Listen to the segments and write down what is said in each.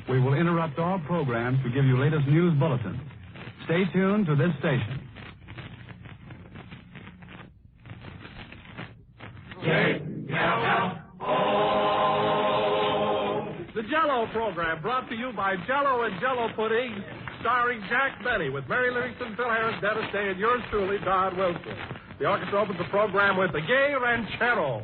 we will interrupt all programs to give you latest news bulletins. Stay tuned to this station. The Jell-O program brought to you by Jell-O and Jell-O Pudding, starring Jack Benny with Mary Livingston, Phil Harris, Dennis Day, and yours truly, Don Wilson. The orchestra opens the program with the Gay Ranchero.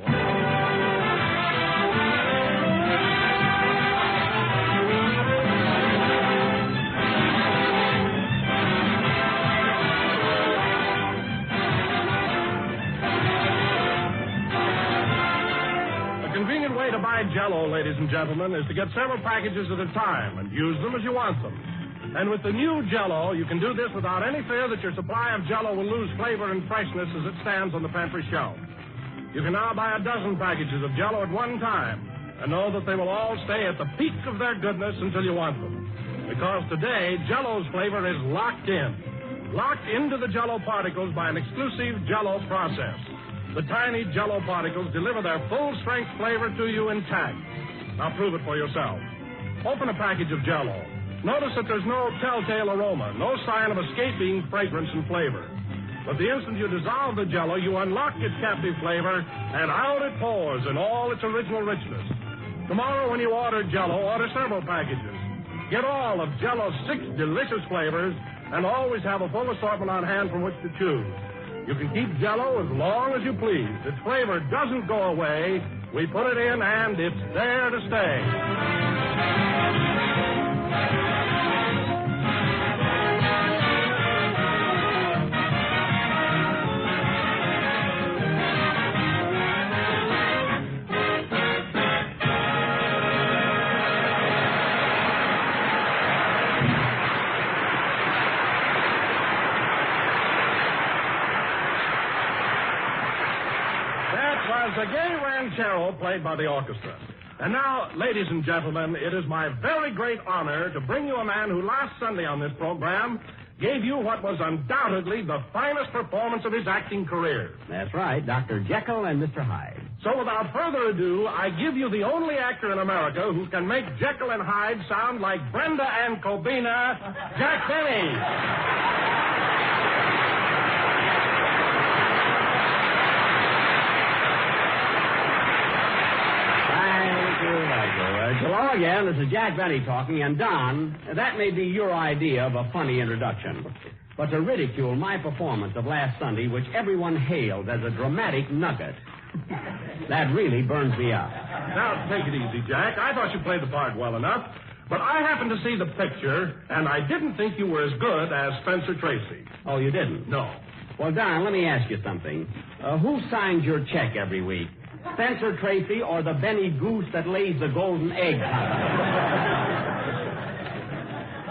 Way to buy Jell-O, ladies and gentlemen, is to get several packages at a time and use them as you want them. And with the new Jell-O, you can do this without any fear that your supply of Jell-O will lose flavor and freshness as it stands on the pantry shelf. You can now buy a dozen packages of Jell-O at one time and know that they will all stay at the peak of their goodness until you want them. Because today, Jell-O's flavor is locked in. Locked into the Jell-O particles by an exclusive Jell-O process. The tiny Jell-O particles deliver their full-strength flavor to you intact. Now prove it for yourself. Open a package of Jell-O. Notice that there's no telltale aroma, no sign of escaping fragrance and flavor. But the instant you dissolve the Jell-O, you unlock its captive flavor, and out it pours in all its original richness. Tomorrow when you order Jell-O, order several packages. Get all of Jell-O's 6 delicious flavors, and always have a full assortment on hand from which to choose. You can keep Jell-O as long as you please. Its flavor doesn't go away. We put it in, and it's there to stay. The Gay Ranchero, played by the orchestra. And now, ladies and gentlemen, it is my very great honor to bring you a man who last Sunday on this program gave you what was undoubtedly the finest performance of his acting career. That's right, Dr. Jekyll and Mr. Hyde. So without further ado, I give you the only actor in America who can make Jekyll and Hyde sound like Brenda and Cobina, Jack Benny. Hello again, this is Jack Benny talking, and Don, that may be your idea of a funny introduction. But to ridicule my performance of last Sunday, which everyone hailed as a dramatic nugget, that really burns me up. Now, take it easy, Jack. I thought you played the part well enough, but I happened to see the picture, and I didn't think you were as good as Spencer Tracy. Oh, you didn't? No. Well, Don, let me ask you something. Who signs your check every week? Spencer Tracy or the Benny Goose that lays the golden egg?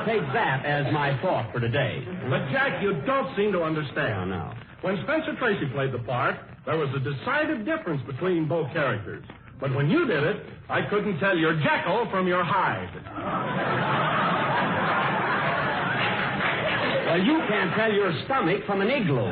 Take that as my thought for today. But, Jack, you don't seem to understand. Oh, no. When Spencer Tracy played the part, there was a decided difference between both characters. But when you did it, I couldn't tell your Jekyll from your Hyde. Well, you can't tell your stomach from an igloo.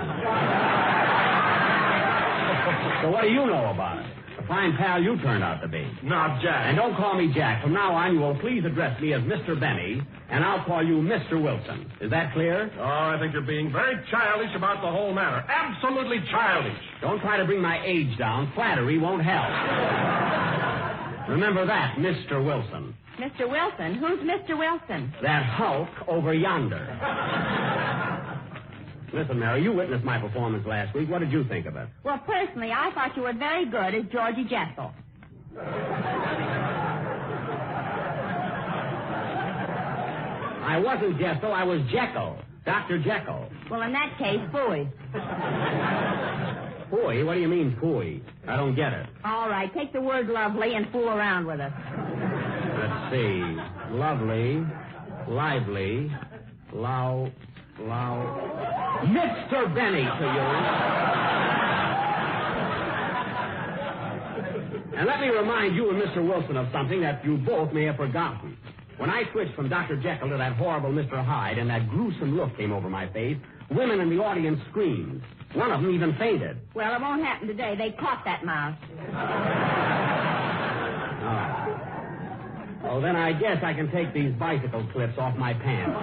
So what do you know about it? A fine pal you turned out to be. Now, Jack. And don't call me Jack. From now on, you will please address me as Mr. Benny, and I'll call you Mr. Wilson. Is that clear? Oh, I think you're being very childish about the whole matter. Absolutely childish. Don't try to bring my age down. Flattery won't help. Remember that, Mr. Wilson. Mr. Wilson? Who's Mr. Wilson? That hulk over yonder. Listen, Mary, you witnessed my performance last week. What did you think of it? Well, personally, I thought you were very good as Georgie Jekyll. I wasn't Jekyll, I was Jekyll. Dr. Jekyll. Well, in that case, phooey. Phooey? What do you mean, phooey? I don't get it. All right, take the word lovely and fool around with us. Let's see. Lovely, lively, Mr. Benny to you. And let me remind you and Mr. Wilson of something that you both may have forgotten. When I switched from Dr. Jekyll to that horrible Mr. Hyde and that gruesome look came over my face, women in the audience screamed. One of them even fainted. Well, it won't happen today. They caught that mouse. Oh, then I guess I can take these bicycle clips off my pants.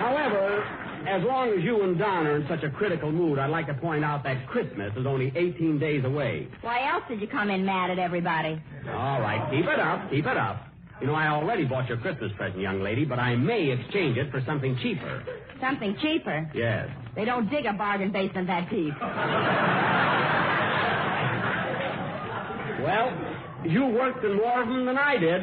However, as long as you and Don are in such a critical mood, I'd like to point out that Christmas is only 18 days away. Why else did you come in mad at everybody? All right, keep it up, keep it up. You know, I already bought your Christmas present, young lady, but I may exchange it for something cheaper. Something cheaper? Yes. They don't dig a bargain basement that deep. Well, you worked in more of them than I did.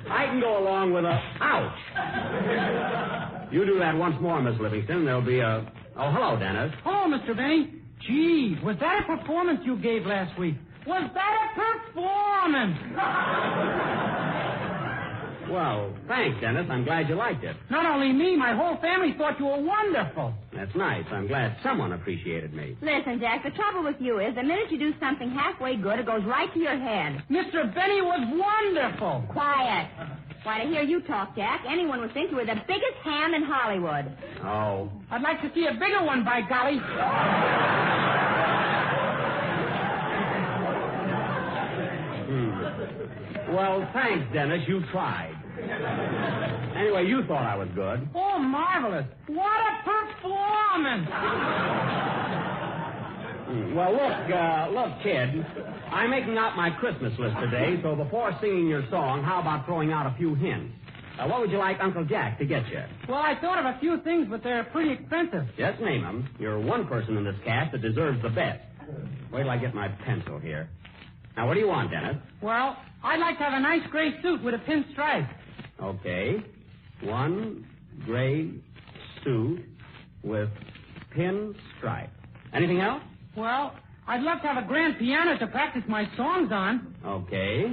I can go along with a ouch. You do that once more, Miss Livingston. There'll be a... Oh, hello, Dennis. Oh, Mr. Benny. Gee, was that a performance you gave last week? Was that a performance? Well, thanks, Dennis. I'm glad you liked it. Not only me, my whole family thought you were wonderful. That's nice. I'm glad someone appreciated me. Listen, Jack, the trouble with you is the minute you do something halfway good, it goes right to your head. Mr. Benny was wonderful. Quiet. Why, to hear you talk, Jack, anyone would think you were the biggest ham in Hollywood. Oh. I'd like to see a bigger one, by golly. Well, thanks, Dennis. You tried. Anyway, you thought I was good. Oh, marvelous. What a performance. Well, look, kid. I'm making out my Christmas list today, so before singing your song, how about throwing out a few hints? What would you like Uncle Jack to get you? Well, I thought of a few things, but they're pretty expensive. Just name them. You're one person in this cast that deserves the best. Wait till I get my pencil here. Now, what do you want, Dennis? Well, I'd like to have a nice gray suit with a pinstripe. Okay. One gray suit with pinstripe. Anything else? Well, I'd love to have a grand piano to practice my songs on. Okay.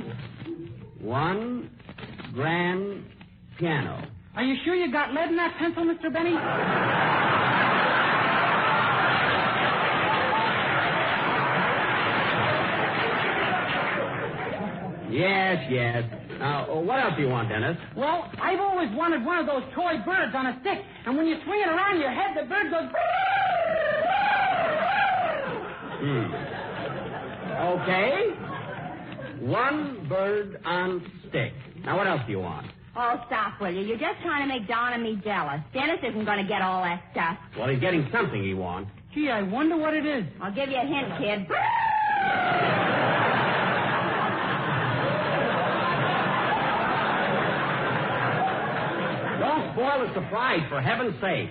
One grand piano. Are you sure you got lead in that pencil, Mr. Benny? Yes. Now, what else do you want, Dennis? Well, I've always wanted one of those toy birds on a stick, and when you swing it around your head, the bird goes... Okay. One bird on stick. Now, what else do you want? Oh, stop, will you? You're just trying to make Don and me jealous. Dennis isn't going to get all that stuff. Well, he's getting something he wants. Gee, I wonder what it is. I'll give you a hint, kid. Don't spoil the surprise, for heaven's sake.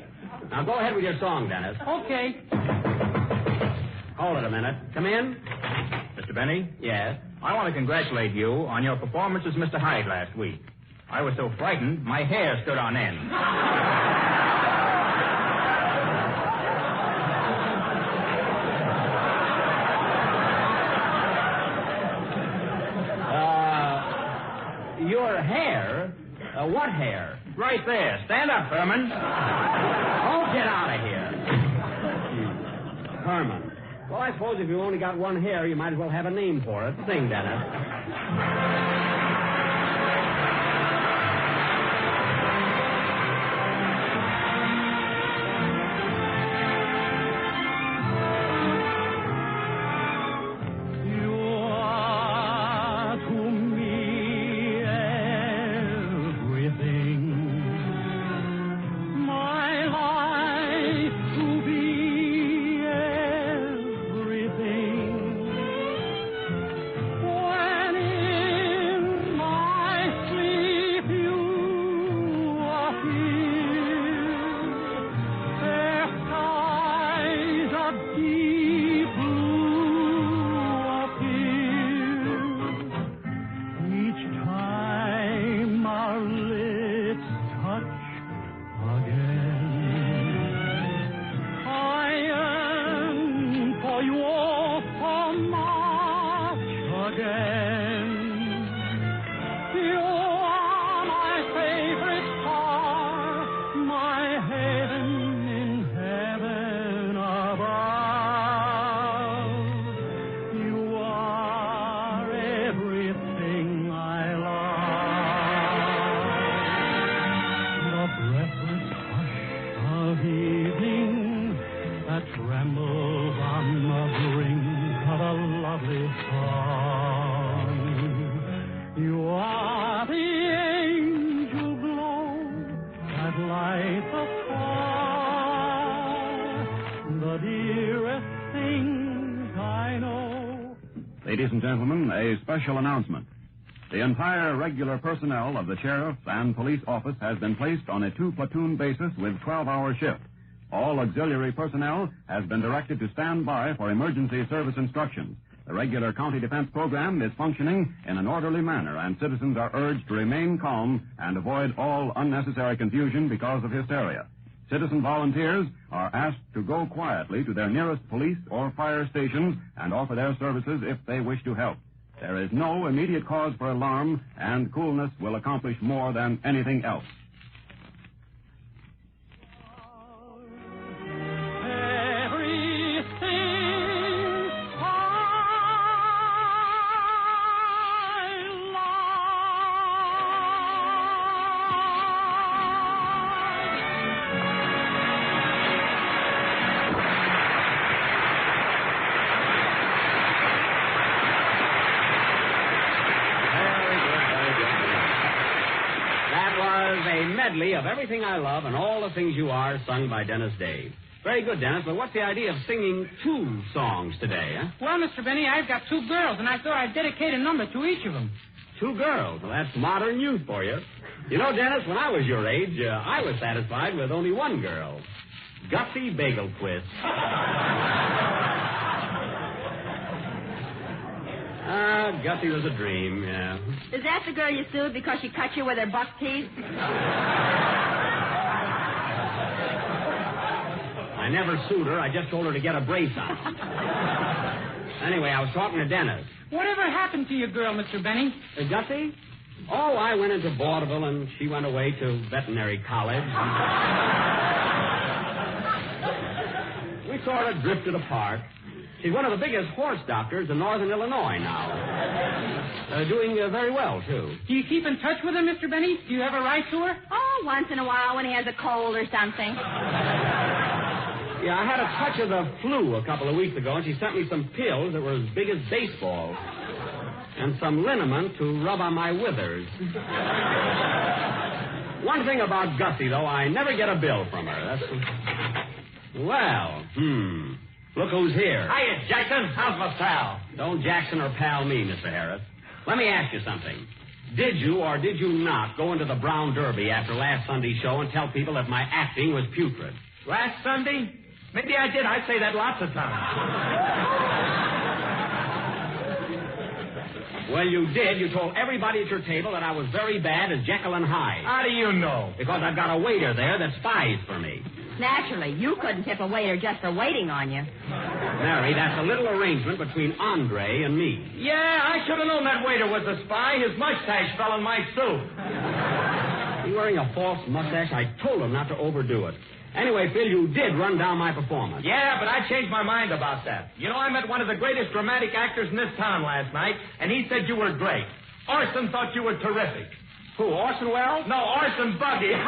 Now, go ahead with your song, Dennis. Okay. Hold it a minute. Come in. Mr. Benny? Yes. I want to congratulate you on your performance as Mr. Hyde last week. I was so frightened, my hair stood on end. Your hair? What hair? Right there. Stand up, Herman. Oh, get out of here. Herman. Well, I suppose if you only got one hair, you might as well have a name for it. Sing, Dennis. When that light the fire, the dearest things I know. Ladies and gentlemen, a special announcement. The entire regular personnel of the sheriff's and police office has been placed on a 2-platoon basis with 12-hour shift. All auxiliary personnel has been directed to stand by for emergency service instructions. The regular county defense program is functioning in an orderly manner, and citizens are urged to remain calm and avoid all unnecessary confusion because of hysteria. Citizen volunteers are asked to go quietly to their nearest police or fire stations and offer their services if they wish to help. There is no immediate cause for alarm, and coolness will accomplish more than anything else. Medley of Everything I Love and All the Things You Are, sung by Dennis Day. Very good, Dennis, but what's the idea of singing 2 songs today, huh? Well, Mr. Benny, I've got 2 girls, and I thought I'd dedicate a number to each of them. 2 girls? Well, that's modern youth for you. You know, Dennis, when I was your age, I was satisfied with only 1 girl. Gussie Bagel Twist. Gussie was a dream, yeah. Is that the girl you sued because she cut you with her buck teeth? I never sued her. I just told her to get a brace on. Anyway, I was talking to Dennis. Whatever happened to your girl, Mr. Benny? Gussie? Oh, I went into vaudeville, and she went away to veterinary college. We sort of drifted apart. She's one of the biggest horse doctors in northern Illinois now. Doing very well, too. Do you keep in touch with her, Mr. Benny? Do you ever write to her? Oh, once in a while when he has a cold or something. Yeah, I had a touch of the flu a couple of weeks ago, and she sent me some pills that were as big as baseballs. And some liniment to rub on my withers. One thing about Gussie, though, I never get a bill from her. That's... Well, look who's here. Hiya, Jackson. How's my pal? Don't Jackson or pal me, Mr. Harris. Let me ask you something. Did you or did you not go into the Brown Derby after last Sunday's show and tell people that my acting was putrid? Last Sunday? Maybe I did. I'd say that lots of times. Well, you did. You told everybody at your table that I was very bad as Jekyll and Hyde. How do you know? Because I've got a waiter there that spies for me. Naturally, you couldn't tip a waiter just for waiting on you. Mary, that's a little arrangement between Andre and me. Yeah, I should have known that waiter was a spy. His mustache fell in my soup. You wearing a false mustache? I told him not to overdo it. Anyway, Phil, you did run down my performance. Yeah, but I changed my mind about that. You know, I met one of the greatest dramatic actors in this town last night, and he said you were great. Orson thought you were terrific. Who, Orson Welles? No, Orson Buggy. Ain't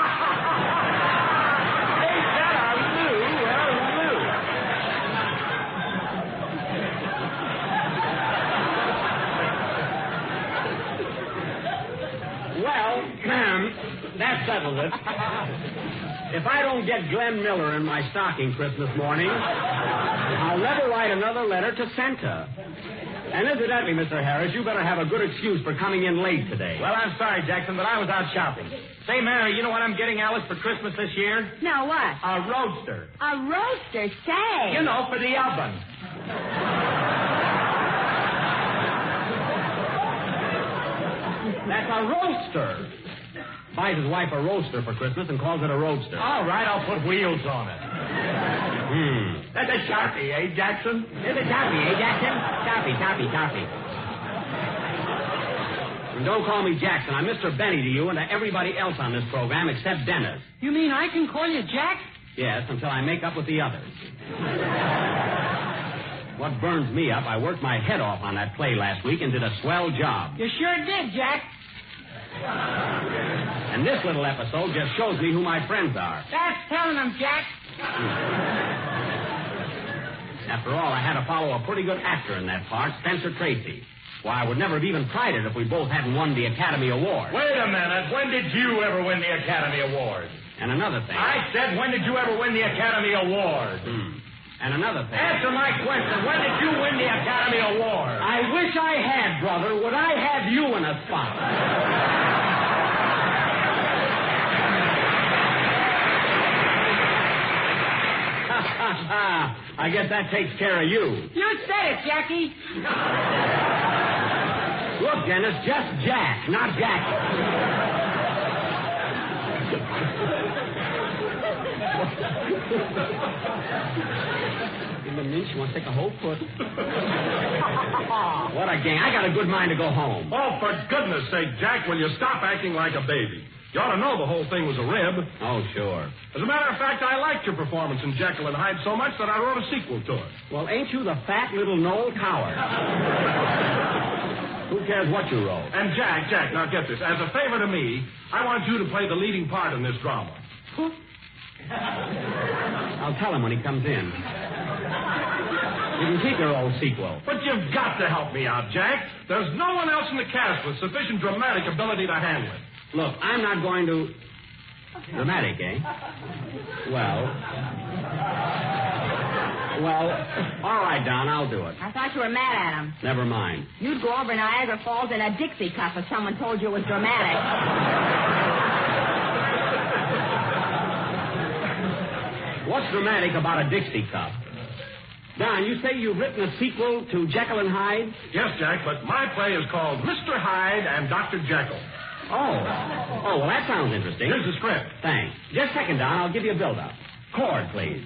that a Lou? Well, that settles it. If I don't get Glenn Miller in my stocking Christmas morning, I'll never write another letter to Santa. And incidentally, Mr. Harris, you better have a good excuse for coming in late today. Well, I'm sorry, Jackson, but I was out shopping. Say, Mary, you know what I'm getting Alice for Christmas this year? No, what? A roadster. A roaster, say. You know, for the oven. That's a roaster. Buys his wife a roaster for Christmas and calls it a roadster. All right, I'll put wheels on it. That's a Sharpie, eh, Jackson? It's a Sharpie, eh, Jackson? Sharpie. And don't call me Jackson. I'm Mr. Benny to you and to everybody else on this program except Dennis. You mean I can call you Jack? Yes, until I make up with the others. What burns me up, I worked my head off on that play last week and did a swell job. You sure did, Jack. And this little episode just shows me who my friends are. That's telling them, Jack. After all, I had to follow a pretty good actor in that part, Spencer Tracy. Why, I would never have even tried it if we both hadn't won the Academy Award. Wait a minute. When did you ever win the Academy Award? And another thing. I said, when did you ever win the Academy Award? And another thing. Answer my question. When did you win the Academy Award? I wish I had, brother. Would I have you in a spot? I guess that takes care of you. You said it, Jackie. Look, Dennis, just Jack, not Jackie. In the minute, she wants to take a whole foot. What a gang. I got a good mind to go home. Oh, for goodness sake, Jack, will you stop acting like a baby? You ought to know the whole thing was a rib. Oh, sure. As a matter of fact, I liked your performance in Jekyll and Hyde so much that I wrote a sequel to it. Well, ain't you the fat little Noel Coward? Who cares what you wrote? And Jack, now get this. As a favor to me, I want you to play the leading part in this drama. I'll tell him when he comes in. You can keep your old sequel. But you've got to help me out, Jack. There's no one else in the cast with sufficient dramatic ability to handle it. Look, I'm not going to... Dramatic, eh? Well, all right, Don, I'll do it. I thought you were mad at him. Never mind. You'd go over Niagara Falls in a Dixie cup if someone told you it was dramatic. What's dramatic about a Dixie cup? Don, you say you've written a sequel to Jekyll and Hyde? Yes, Jack, but my play is called Mr. Hyde and Dr. Jekyll. Oh, well, that sounds interesting. Here's the script. Thanks. Just a second, Don. I'll give you a build-up. Chord, please.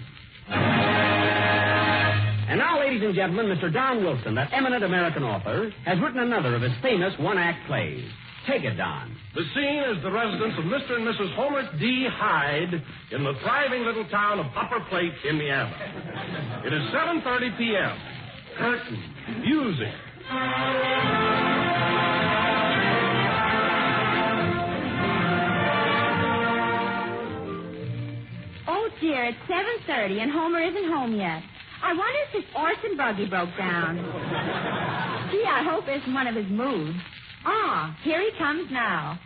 And now, ladies and gentlemen, Mr. Don Wilson, that eminent American author, has written another of his famous one-act plays. Take it, Don. The scene is the residence of Mr. and Mrs. Homer D. Hyde in the thriving little town of Upper Plate, Indiana. It is 7:30 p.m. Curtain. Music. Oh, dear, it's 7:30 and Homer isn't home yet. I wonder if his horse and buggy broke down. Gee, I hope it isn't one of his moods. Ah, here he comes now.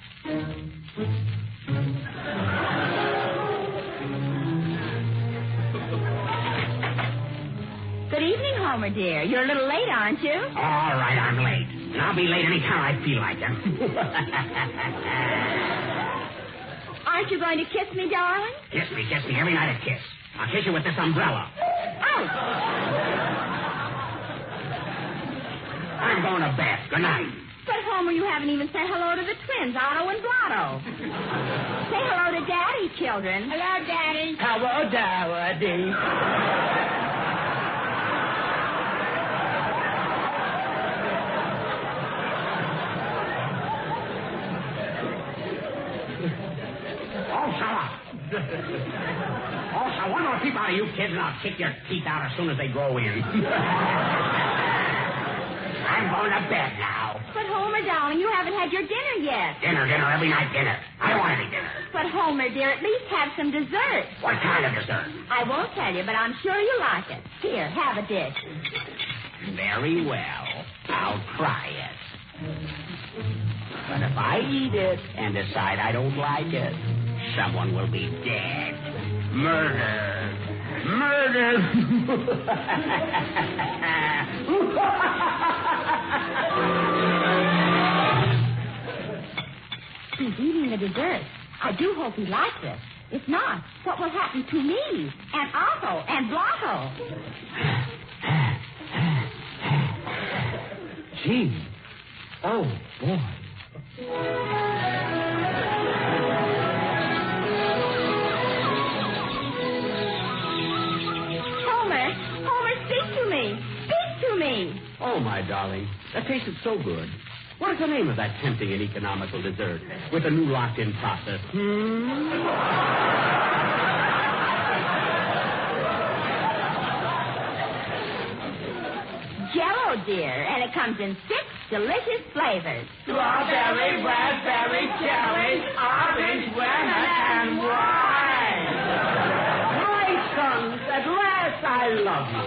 Good evening, Homer, dear. You're a little late, aren't you? All right, I'm late. And I'll be late any time I feel like it. Aren't you going to kiss me, darling? Kiss me every night a kiss. I'll kiss you with this umbrella. Ouch! I'm going to bed. Good night. But, Homer, you haven't even said hello to the twins, Otto and Blotto. Say hello to Daddy, children. Hello, Daddy. Hello, Daddy. Also, one more peep out of you kids, and I'll kick your teeth out as soon as they grow in. I'm going to bed now. But, Homer, darling, you haven't had your dinner yet. Dinner, every night dinner. I don't want any dinner. But, Homer, dear, at least have some dessert. What kind of dessert? I won't tell you, but I'm sure you like it. Here, have a dish. Very well. I'll try it. But if I eat it and decide I don't like it, someone will be dead. Murdered. He's eating the dessert. I do hope he likes it. If not, what will happen to me and Otto and Blotto? Gee. Oh, boy. Homer, speak to me. Speak to me. Oh, my darling. That tasted so good. What is the name of that tempting and economical dessert with a new locked-in process? Jell-O, dear, and it comes in 6 delicious flavors. Strawberry, raspberry, cherry, orange, lemon, and wine. My sons, at last I love you.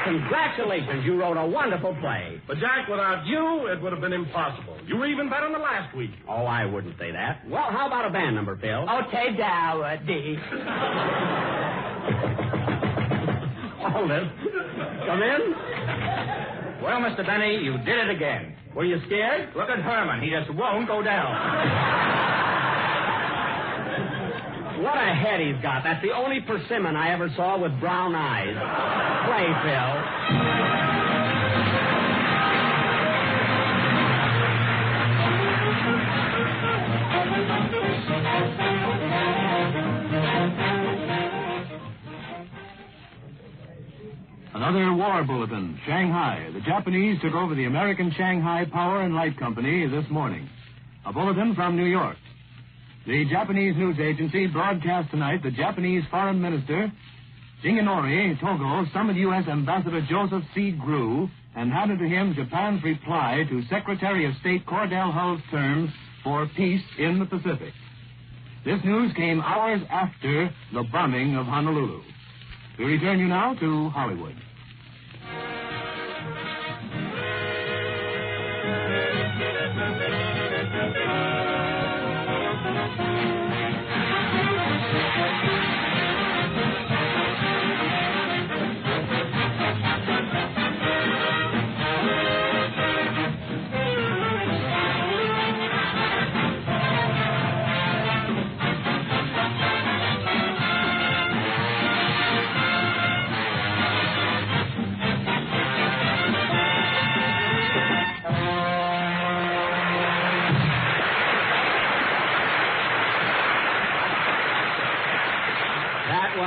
congratulations. You wrote a wonderful play. But, Jack, without you, it would have been impossible. You were even better than last week. Oh, I wouldn't say that. Well, how about a band number, Phil? Okay, Dowdy. Hold it. Come in. Well, Mr. Benny, you did it again. Were you scared? Look at Herman. He just won't go down. What a head he's got. That's the only persimmon I ever saw with brown eyes. Play, Phil. Another war bulletin. Shanghai. The Japanese took over the American Shanghai Power and Light Company this morning. A bulletin from New York. The Japanese news agency broadcast tonight that Japanese Foreign Minister Shigenori Togo summoned U.S. Ambassador Joseph C. Grew and handed to him Japan's reply to Secretary of State Cordell Hull's terms for peace in the Pacific. This news came hours after the bombing of Honolulu. We return you now to Hollywood.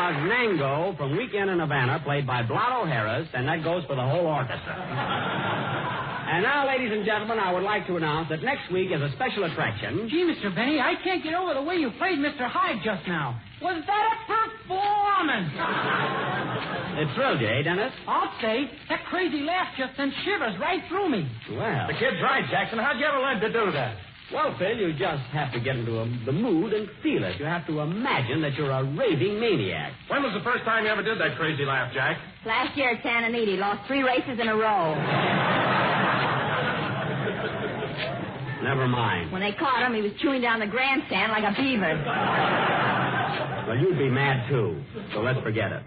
Nango from Weekend in Havana, played by Blotto Harris, and that goes for the whole orchestra. And now, ladies and gentlemen, I would like to announce that next week is a special attraction. Gee, Mr. Benny, I can't get over the way you played Mr. Hyde just now. Was that a performance? It thrilled you, eh, Dennis? I'll say. That crazy laugh just sent shivers right through me. Well. The kid's right, Jackson. How'd you ever learn to do that? Well, Phil, you just have to get into the mood and feel it. You have to imagine that you're a raving maniac. When was the first time you ever did that crazy laugh, Jack? Last year at Santa Anita, he lost 3 races in a row. Never mind. When they caught him, he was chewing down the grandstand like a beaver. Well, you'd be mad, too. So let's forget it.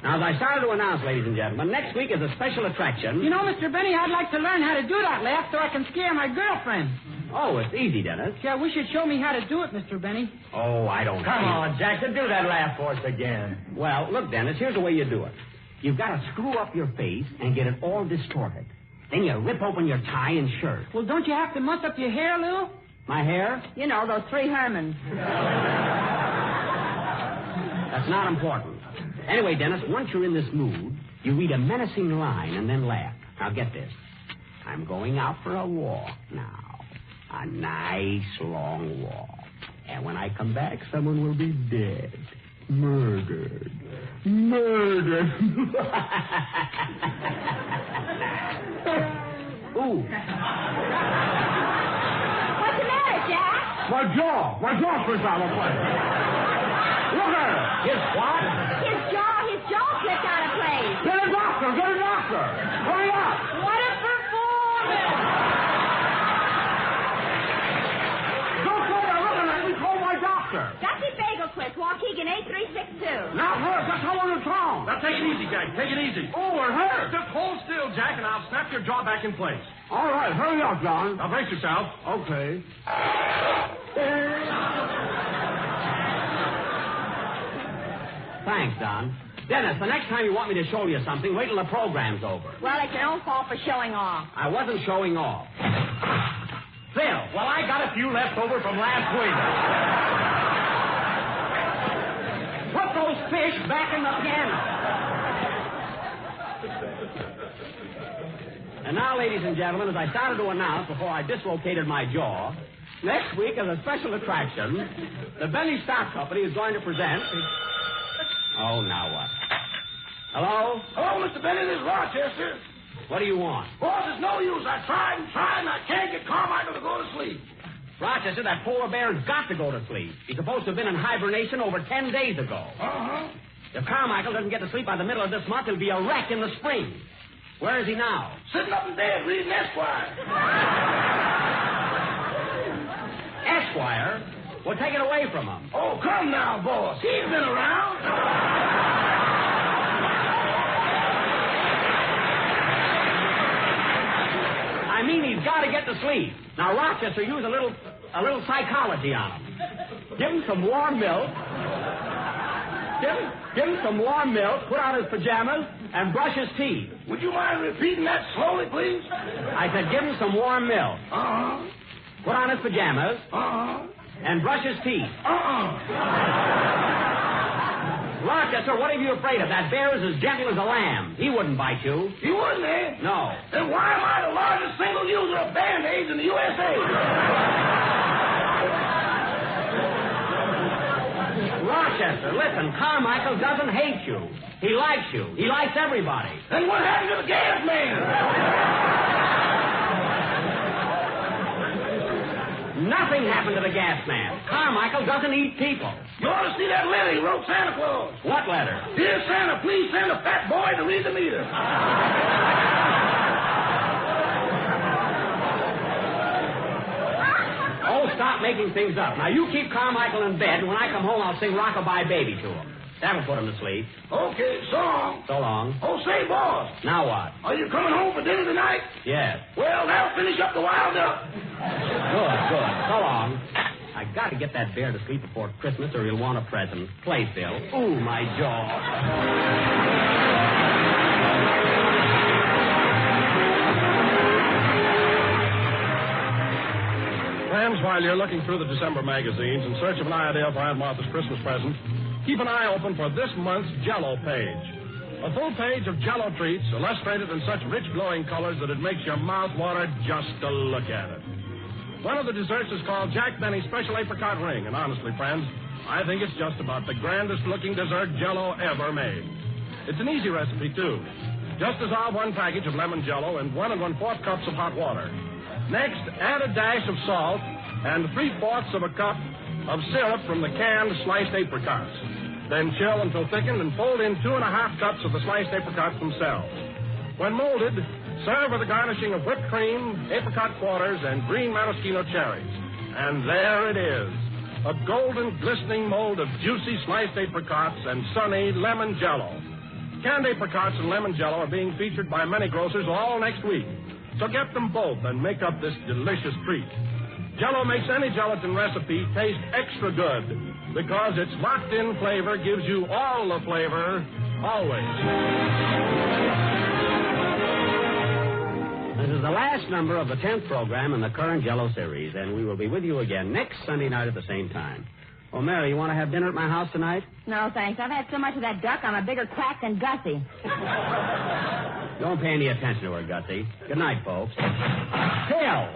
Now, as I started to announce, ladies and gentlemen, next week is a special attraction. You know, Mr. Benny, I'd like to learn how to do that laugh so I can scare my girlfriend. Oh, it's easy, Dennis. Yeah, I wish you'd show me how to do it, Mr. Benny. Oh, I don't Come on, Jackson, do that laugh for us again. Well, look, Dennis, here's the way you do it. You've got to screw up your face and get it all distorted. Then you rip open your tie and shirt. Well, don't you have to muss up your hair a little? My hair? You know, those 3 Hermans. That's not important. Anyway, Dennis, once you're in this mood, you read a menacing line and then laugh. Now, get this. I'm going out for a walk now. A nice, long walk. And when I come back, someone will be dead. Murdered. Murdered. Ooh. What's the matter, Jack? My jaw slipped out of place. Look at her. His what? His jaw slipped out of place. Get a doctor. Hurry up. What a performance! Don't go there looking at me. Call my doctor. Dusty Bagel Quist, Waukegan 8362. Not her. Just someone in town. Now, take it easy, Jack. Take it easy. Oh, it hurts. Just hold still, Jack, and I'll snap your jaw back in place. All right, hurry up, John. Now, brace yourself. Okay. Thanks, Don. Dennis, the next time you want me to show you something, wait till the program's over. Well, it's your own fault for showing off. I wasn't showing off. Phil, well, I got a few left over from last week. Put those fish back in the piano. And now, ladies and gentlemen, as I started to announce before I dislocated my jaw, next week as a special attraction, the Benny Stock Company is going to present... Oh, now what? Hello? Hello, Mr. Benny. This is Rochester. What do you want? Boss, it's no use. I tried and I can't get Carmichael to go to sleep. Rochester, that polar bear's got to go to sleep. He's supposed to have been in hibernation over 10 days ago. Uh-huh. If Carmichael doesn't get to sleep by the middle of this month, he'll be a wreck in the spring. Where is he now? Sitting up in bed reading Esquire. Esquire? Well, take it away from him. Oh, come now, boss. He's been around. I mean, he's got to get to sleep. Now, Rochester, use a little psychology on him. Give him some warm milk. Give him some warm milk, put on his pajamas, and brush his teeth. Would you mind repeating that slowly, please? I said give him some warm milk. Uh-huh. Put on his pajamas. Uh-huh. And brush his teeth. Rochester, what are you afraid of? That bear is as gentle as a lamb. He wouldn't bite you. He wouldn't, eh? No. Then why am I the largest single user of Band-Aids in the USA? Rochester, listen, Carmichael doesn't hate you. He likes you. He likes everybody. Then what happened to the gas man? Nothing happened to the gas man. Carmichael doesn't eat people. You ought to see that letter he wrote Santa Claus. What letter? Dear Santa, please send a fat boy to read the meter. Oh, stop making things up. Now, you keep Carmichael in bed, and when I come home, I'll sing Rock-a-Bye Baby to him. That'll put him to sleep. Okay, so long. So long. Oh, say, boss. Now what? Are you coming home for dinner tonight? Yes. Well, that'll finish up the wild duck. Good. So long. I got to get that bear to sleep before Christmas, or he'll want a present. Play, Phil. Ooh, my jaw. Friends, while you're looking through the December magazines in search of an idea for Aunt Martha's Christmas present, keep an eye open for this month's Jell-O page. A full page of Jell-O treats illustrated in such rich, glowing colors that it makes your mouth water just to look at it. One of the desserts is called Jack Benny's Special Apricot Ring, and honestly, friends, I think it's just about the grandest-looking dessert Jell-O ever made. It's an easy recipe, too. Just dissolve 1 package of lemon Jell-O in 1 1/4 cups of hot water. Next, add a dash of salt and 3/4 of a cup of syrup from the canned sliced apricots. Then chill until thickened and fold in 2 1/2 cups of the sliced apricots themselves. When molded, serve with a garnishing of whipped cream, apricot quarters, and green maraschino cherries. And there it is, a golden, glistening mold of juicy sliced apricots and sunny lemon Jell-O. Canned apricots and lemon Jell-O are being featured by many grocers all next week. So get them both and make up this delicious treat. Jell-O makes any gelatin recipe taste extra good because its locked-in flavor gives you all the flavor, always. This is the last number of the 10th program in the current Jell-O series, and we will be with you again next Sunday night at the same time. Well, Mary, you want to have dinner at my house tonight? No, thanks. I've had so much of that duck, I'm a bigger quack than Gussie. Don't pay any attention to her, Gussie. Good night, folks. Phil!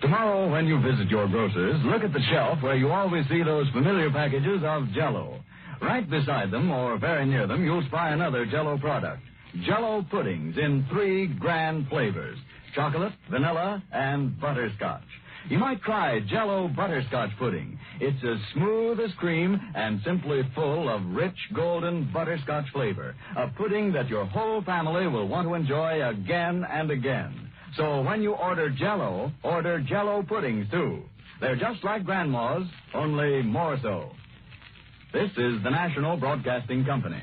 Tomorrow, when you visit your grocer's, look at the shelf where you always see those familiar packages of Jell-O. Right beside them, or very near them, you'll spy another Jell-O product. Jell-O puddings in 3 grand flavors: chocolate, vanilla, and butterscotch. You might try Jell-O butterscotch pudding. It's as smooth as cream and simply full of rich, golden butterscotch flavor. A pudding that your whole family will want to enjoy again and again. So when you order Jell-O, order Jell-O puddings, too. They're just like Grandma's, only more so. This is the National Broadcasting Company.